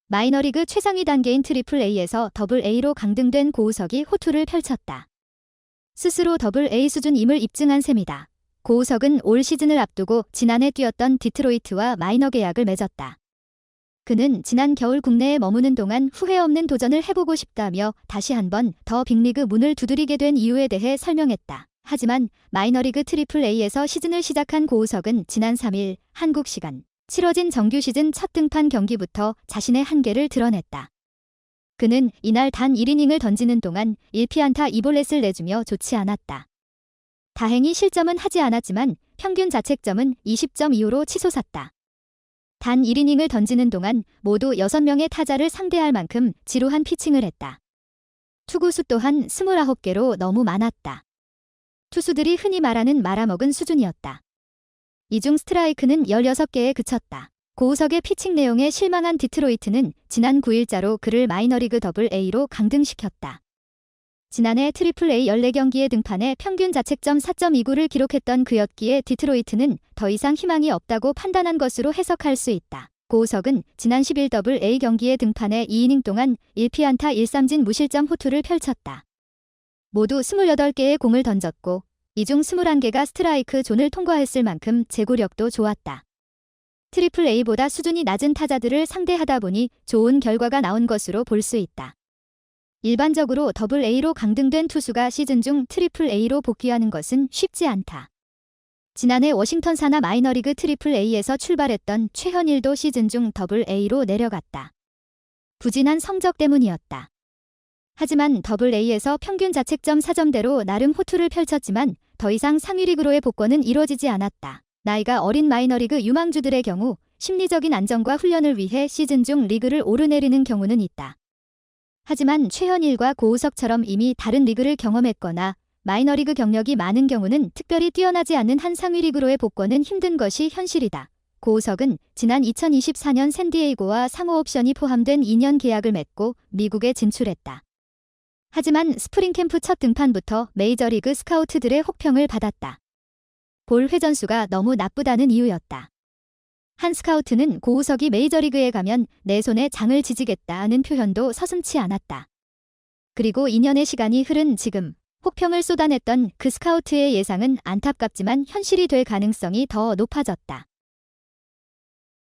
마이너리그 최상위 단계인 트리플 A에서 더블 A로 강등된 고우석이 호투를 펼쳤다. 스스로 더블 A 수준임을 입증한 셈이다. 고우석은 올 시즌을 앞두고 지난해 뛰었던 디트로이트와 마이너 계약을 맺었다. 그는 지난 겨울 국내에 머무는 동안 후회 없는 도전을 해보고 싶다며 다시 한번 더 빅리그 문을 두드리게 된 이유에 대해 설명했다. 하지만 마이너리그 트리플 A에서 시즌을 시작한 고우석은 지난 3일 한국 시간 치러진 정규 시즌 첫 등판 경기부터 자신의 한계를 드러냈다. 그는 이날 단 1이닝을 던지는 동안 1피안타 2볼넷을 내주며 좋지 않았다. 다행히 실점은 하지 않았지만 평균 자책점은 20.25로 치솟았다. 단 1이닝을 던지는 동안 모두 6명의 타자를 상대할 만큼 지루한 피칭을 했다. 투구수 또한 29개로 너무 많았다. 투수들이 흔히 말하는 말아먹은 수준이었다. 이 중 스트라이크는 16개에 그쳤다. 고우석의 피칭 내용에 실망한 디트로이트는 지난 9일자로 그를 마이너리그 더블 A로 강등시켰다. 지난해 트리플 A 14경기에 등판해 평균 자책점 4.29를 기록했던 그였기에 디트로이트는 더 이상 희망이 없다고 판단한 것으로 해석할 수 있다. 고우석은 지난 10일 더블 A 경기에 등판해 2이닝 동안 1피안타 1삼진 무실점 호투를 펼쳤다. 모두 28개의 공을 던졌고 이 중 21개가 스트라이크 존을 통과했을 만큼 제구력도 좋았다. 트리플 A보다 수준이 낮은 타자들을 상대하다 보니 좋은 결과가 나온 것으로 볼 수 있다. 일반적으로 더블 A로 강등된 투수가 시즌 중 트리플 A로 복귀하는 것은 쉽지 않다. 지난해 워싱턴 산하 마이너리그 트리플 A에서 출발했던 최현일도 시즌 중 더블 A로 내려갔다. 부진한 성적 때문이었다. 하지만 더블 A에서 평균 자책점 4점대로 나름 호투를 펼쳤지만 더 이상 상위 리그로의 복권은 이루어지지 않았다. 나이가 어린 마이너리그 유망주들의 경우 심리적인 안정과 훈련을 위해 시즌 중 리그를 오르내리는 경우는 있다. 하지만 최현일과 고우석처럼 이미 다른 리그를 경험했거나 마이너리그 경력이 많은 경우는 특별히 뛰어나지 않는 한 상위 리그로의 복권은 힘든 것이 현실이다. 고우석은 지난 2024년 샌디에이고와 상호 옵션이 포함된 2년 계약을 맺고 미국에 진출했다. 하지만 스프링 캠프 첫 등판부터 메이저리그 스카우트들의 혹평을 받았다. 볼 회전수가 너무 나쁘다는 이유였다. 한 스카우트는 고우석이 메이저리그에 가면 내 손에 장을 지지겠다는 표현도 서슴지 않았다. 그리고 2년의 시간이 흐른 지금 혹평을 쏟아냈던 그 스카우트의 예상은 안타깝지만 현실이 될 가능성이 더 높아졌다.